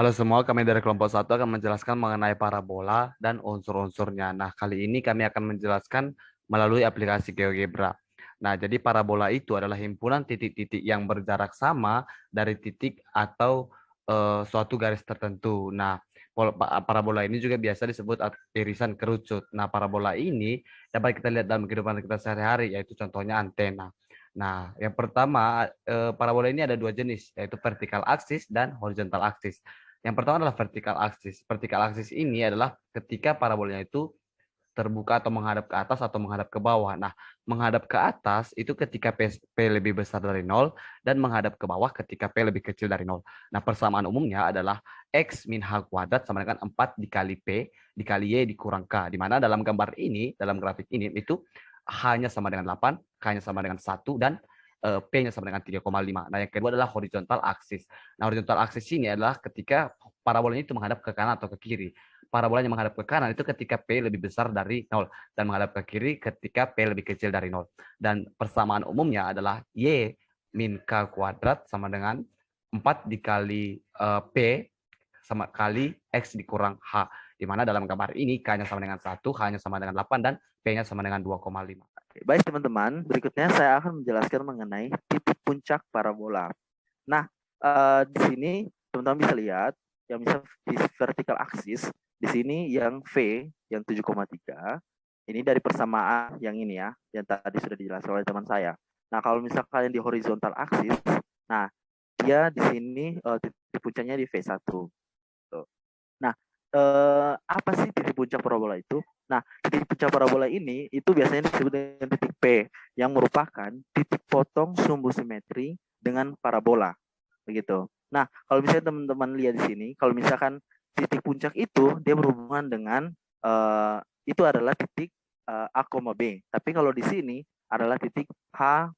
Halo semua, kami dari kelompok satu akan menjelaskan mengenai parabola dan unsur-unsurnya. Nah, kali ini kami akan menjelaskan melalui aplikasi GeoGebra. Nah, jadi parabola itu adalah himpunan titik-titik yang berjarak sama dari titik atau suatu garis tertentu. Nah, parabola ini juga biasa disebut irisan kerucut. Nah, parabola ini dapat kita lihat dalam kehidupan kita sehari-hari, yaitu contohnya antena. Nah, yang pertama, parabola ini ada dua jenis, yaitu vertikal aksis dan horizontal aksis. Yang pertama adalah vertikal aksis. Vertikal aksis ini adalah ketika parabolanya itu terbuka atau menghadap ke atas atau menghadap ke bawah. Nah, menghadap ke atas itu ketika P lebih besar dari 0 dan menghadap ke bawah ketika P lebih kecil dari 0. Nah, persamaan umumnya adalah X min H kuadrat sama dengan 4 dikali P dikali Y dikurang K. Di mana dalam gambar ini, dalam grafik ini, itu H-nya sama dengan 8, K-nya sama dengan 1, dan P-nya sama dengan 3,5. Nah, yang kedua adalah horizontal aksis. Nah, horizontal aksis ini adalah ketika parabolanya itu menghadap ke kanan atau ke kiri. Parabolanya menghadap ke kanan itu ketika P lebih besar dari 0 dan menghadap ke kiri ketika P lebih kecil dari 0. Dan persamaan umumnya adalah Y min K kuadrat sama dengan 4 dikali P sama kali X dikurang H. Di mana dalam gambar ini K-nya sama dengan 1, H-nya sama dengan 8, dan P-nya sama dengan 2,5. Baik teman-teman, berikutnya saya akan menjelaskan mengenai titik puncak parabola. Nah, di sini teman-teman bisa lihat yang bisa di vertical axis, di sini yang V yang 7,3, ini dari persamaan yang ini ya, yang tadi sudah dijelaskan oleh teman saya. Nah, kalau misalkan yang di horizontal axis, nah dia di sini titik puncaknya di V1. Nah, apa sih titik puncak parabola itu? Nah, titik puncak parabola ini itu biasanya disebut dengan titik P yang merupakan titik potong sumbu simetri dengan parabola, begitu. Nah, kalau misalnya teman-teman lihat di sini, kalau misalkan titik puncak itu dia berhubungan dengan itu adalah titik A, B. Tapi kalau di sini adalah titik H,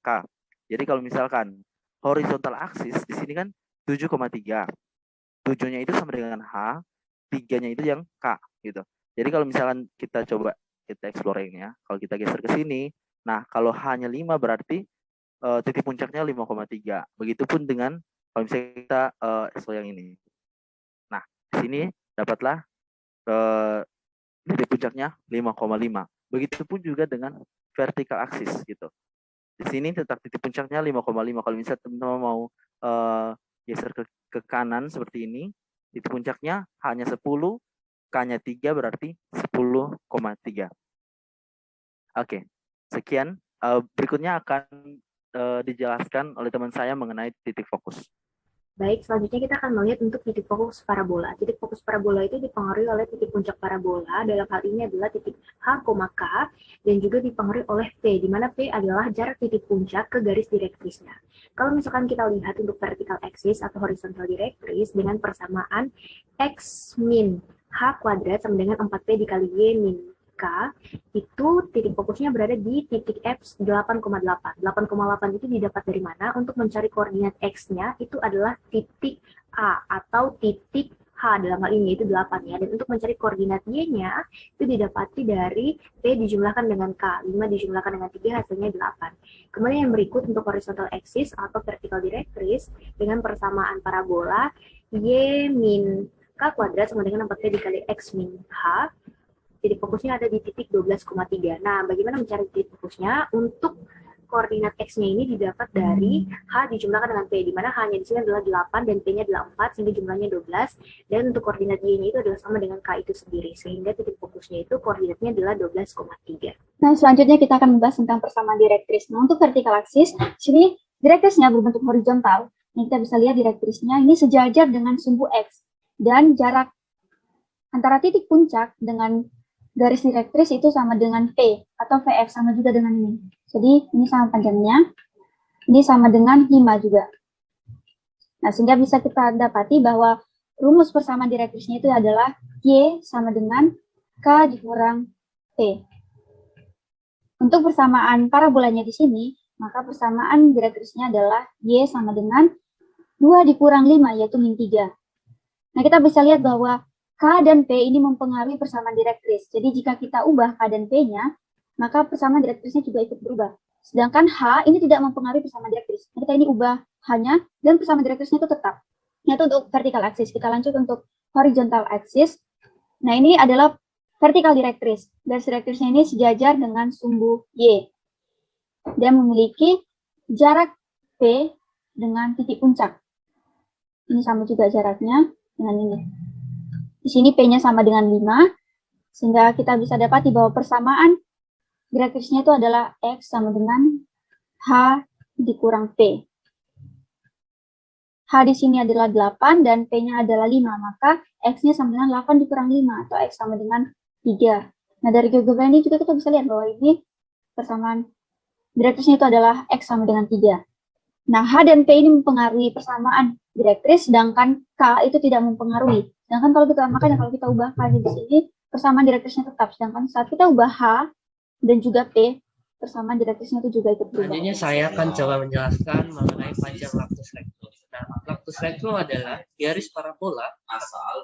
K. Jadi kalau misalkan horizontal axis di sini kan 7,3. 7-nya itu sama dengan H, 3-nya itu yang K gitu. Jadi kalau misalkan kita coba kita explore-nya, kalau kita geser ke sini, nah kalau H-nya 5 berarti titik puncaknya 5,3. Begitupun dengan kalau misalnya kita explore yang ini. Nah, di sini dapatlah titik puncaknya 5,5. Begitupun juga dengan vertical axis gitu. Di sini tetap titik puncaknya 5,5. Kalau misalnya teman-teman mau geser ke kanan seperti ini, titik puncaknya hanya 10, K-nya 3 berarti 10,3. Oke, sekian. Berikutnya akan dijelaskan oleh teman saya mengenai titik fokus. Baik, selanjutnya kita akan melihat untuk titik fokus parabola. Titik fokus parabola itu dipengaruhi oleh titik puncak parabola, dalam hal ini adalah titik H, K, dan juga dipengaruhi oleh P, di mana P adalah jarak titik puncak ke garis direktrisnya. Kalau misalkan kita lihat untuk vertical axis atau horizontal directris dengan persamaan X min H kuadrat sama dengan 4P dikali Y min K, itu titik fokusnya berada di titik F 8,8. 8,8 itu didapat dari mana? Untuk mencari koordinat X-nya itu adalah titik A atau titik H dalam hal ini itu 8 ya. Dan untuk mencari koordinat Y-nya itu didapati dari P dijumlahkan dengan K. 5 dijumlahkan dengan 3 hasilnya 8. Kemudian yang berikut untuk horizontal axis atau vertical directris dengan persamaan parabola Y min K kuadrat sama dengan 4P dikali X min H. Titik fokusnya ada di titik 12,3. Nah, bagaimana mencari titik fokusnya? Untuk koordinat X-nya ini didapat dari H dijumlahkan dengan P, di mana H-nya di sini adalah 8 dan P-nya adalah 4, sehingga jumlahnya 12. Dan untuk koordinat Y-nya itu adalah sama dengan K itu sendiri, sehingga titik fokusnya itu koordinatnya adalah 12,3. Nah, selanjutnya kita akan membahas tentang persamaan direktris. Nah, untuk vertical axis, sini direktrisnya berbentuk horizontal. Nah, kita bisa lihat direktrisnya ini sejajar dengan sumbu X. Dan jarak antara titik puncak dengan garis direktris itu sama dengan P atau VF, sama juga dengan ini. Jadi ini sama panjangnya, ini sama dengan 5 juga. Nah, sehingga bisa kita dapati bahwa rumus persamaan direktrisnya itu adalah Y sama dengan K dikurang P. Untuk persamaan parabolanya di sini, maka persamaan direktrisnya adalah Y sama dengan 2 dikurang 5, yaitu min 3. Nah, kita bisa lihat bahwa K dan P ini mempengaruhi persamaan direktris. Jadi jika kita ubah K dan P-nya, maka persamaan direktrisnya juga ikut berubah. Sedangkan H ini tidak mempengaruhi persamaan direktris. Nah, kita ini ubah H-nya dan persamaan direktrisnya itu tetap. Itu untuk vertical axis. Kita lanjut untuk horizontal axis. Nah, ini adalah vertical directrix. Garis direktrisnya ini sejajar dengan sumbu Y. Dia memiliki jarak P dengan titik puncak. Ini sama juga jaraknya dengan ini. Di sini P-nya sama dengan 5, sehingga kita bisa dapati bahwa persamaan direktrisnya itu adalah X sama dengan H dikurang P. H di sini adalah 8 dan P-nya adalah 5, maka X-nya sama dengan 8 dikurang 5, atau X sama dengan 3. Nah, dari GeoGebra ini juga kita bisa lihat bahwa ini persamaan direktrisnya itu adalah X sama dengan 3. Nah, H dan P ini mempengaruhi persamaan direktris, sedangkan K itu tidak mempengaruhi. Sedangkan kalau kita ubah K di sini, persamaan direktrisnya tetap. Sedangkan saat kita ubah H dan juga P, persamaan direktrisnya itu juga ikut berubah. Selanjutnya saya akan coba menjelaskan mengenai panjang lactus rectum. Nah, lactus rectum adalah garis parabola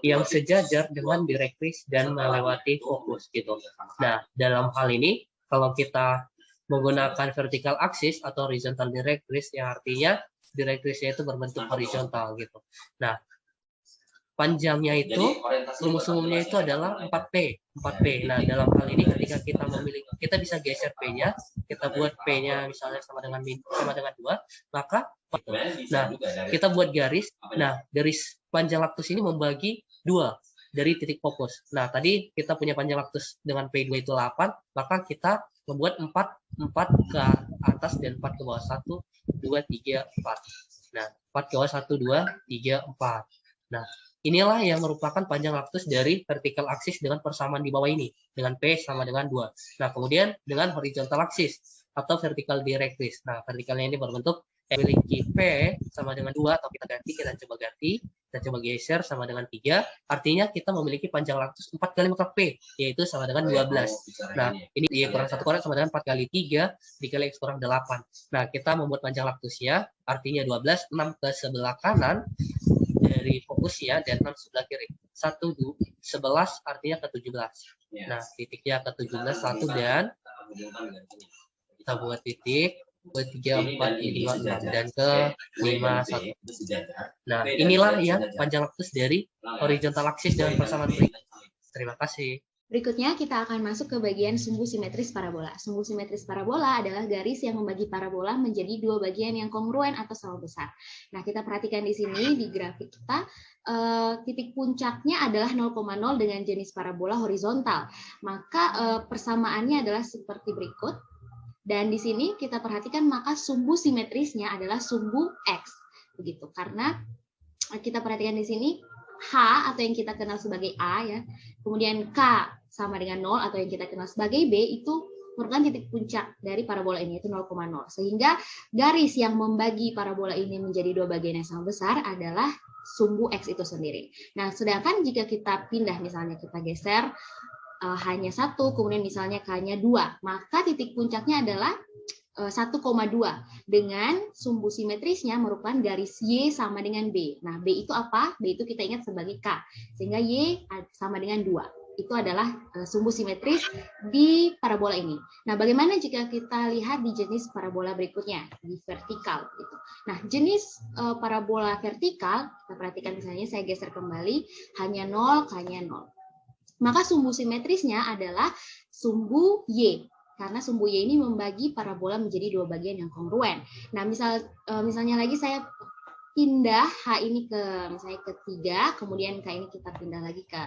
yang sejajar dengan direktris dan melewati fokus gitu. Nah, dalam hal ini kalau kita menggunakan vertical axis atau horizontal directrix, yang artinya direktrisnya itu berbentuk horizontal gitu. Nah, panjangnya itu, rumus umumnya itu adalah 4P. Nah, dalam hal ini ketika kita memilih, kita bisa geser P-nya, kita buat P-nya misalnya sama dengan 2, maka nah, kita buat garis. Nah, garis panjang lactus ini membagi 2 dari titik fokus. Nah, tadi kita punya panjang lactus dengan P2 itu 8, maka kita membuat 4 ke atas dan 4 ke bawah. 1, 2, 3, 4. Nah, 4 ke bawah, 1, 2, 3, 4. Nah, inilah yang merupakan panjang lactus dari vertical axis dengan persamaan di bawah ini, dengan P sama dengan 2. Nah, kemudian dengan horizontal axis atau vertical directrix. Nah, vertikalnya ini berbentuk memiliki P sama dengan 2, atau kita coba ganti, kita coba geser sama dengan 3, artinya kita memiliki panjang lactus 4 kali maka P, yaitu sama dengan 12. Nah, ini Y kurang 1 kurang sama dengan 4 kali 3, dikali X kurang 8. Nah, kita membuat panjang lactusnya, artinya 12, 6 ke sebelah kanan dari fokusnya, dan 6 sebelah kiri. 1, 2, 11 artinya ke 17. Nah, titiknya ke 17, 1, dan kita buat titik, ke 3, 4, 5, 6, dan ke 5, 1. Nah, inilah yang panjang lactus dari horizontal axis dengan persamaan berikut. Terima kasih. Berikutnya kita akan masuk ke bagian sumbu simetris parabola. Sumbu simetris parabola adalah garis yang membagi parabola menjadi 2 bagian yang kongruen atau sama besar. Nah, kita perhatikan di sini di grafik kita, titik puncaknya adalah 0,0 dengan jenis parabola horizontal. Maka persamaannya adalah seperti berikut. Dan di sini kita perhatikan maka sumbu simetrisnya adalah sumbu X. Begitu. Karena kita perhatikan di sini H atau yang kita kenal sebagai A ya. Kemudian K sama dengan 0 atau yang kita kenal sebagai B itu merupakan titik puncak dari parabola ini, yaitu 0,0. Sehingga garis yang membagi parabola ini menjadi 2 bagian yang sama besar adalah sumbu X itu sendiri. Nah, sedangkan jika kita pindah, misalnya kita geser hanya 1, kemudian misalnya K-nya 2, maka titik puncaknya adalah 1,2 dengan sumbu simetrisnya merupakan garis Y sama dengan B. Nah, B itu apa? B itu kita ingat sebagai K, sehingga Y sama dengan 2. Itu adalah sumbu simetris di parabola ini. Nah, bagaimana jika kita lihat di jenis parabola berikutnya, di vertikal gitu. Nah, jenis parabola vertikal, kita perhatikan misalnya saya geser kembali, hanya 0, K-nya 0. Maka sumbu simetrisnya adalah sumbu Y. Karena sumbu Y ini membagi parabola menjadi 2 bagian yang kongruen. Nah, misalnya lagi saya pindah H ini ke misalnya ke 3, kemudian K ini kita pindah lagi ke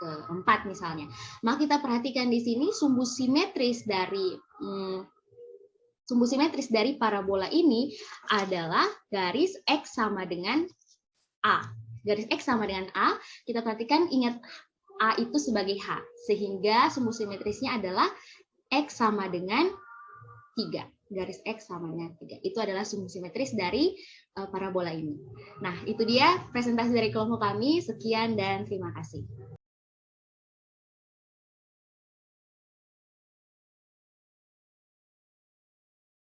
4 misalnya. Maka kita perhatikan di sini sumbu simetris dari parabola ini adalah garis X sama dengan A. Garis X sama dengan A, kita perhatikan, ingat A itu sebagai H, sehingga sumbu simetrisnya adalah X sama dengan 3. Garis X sama dengan 3. Itu adalah sumbu simetris dari parabola ini. Nah, itu dia presentasi dari kelompok kami. Sekian dan terima kasih.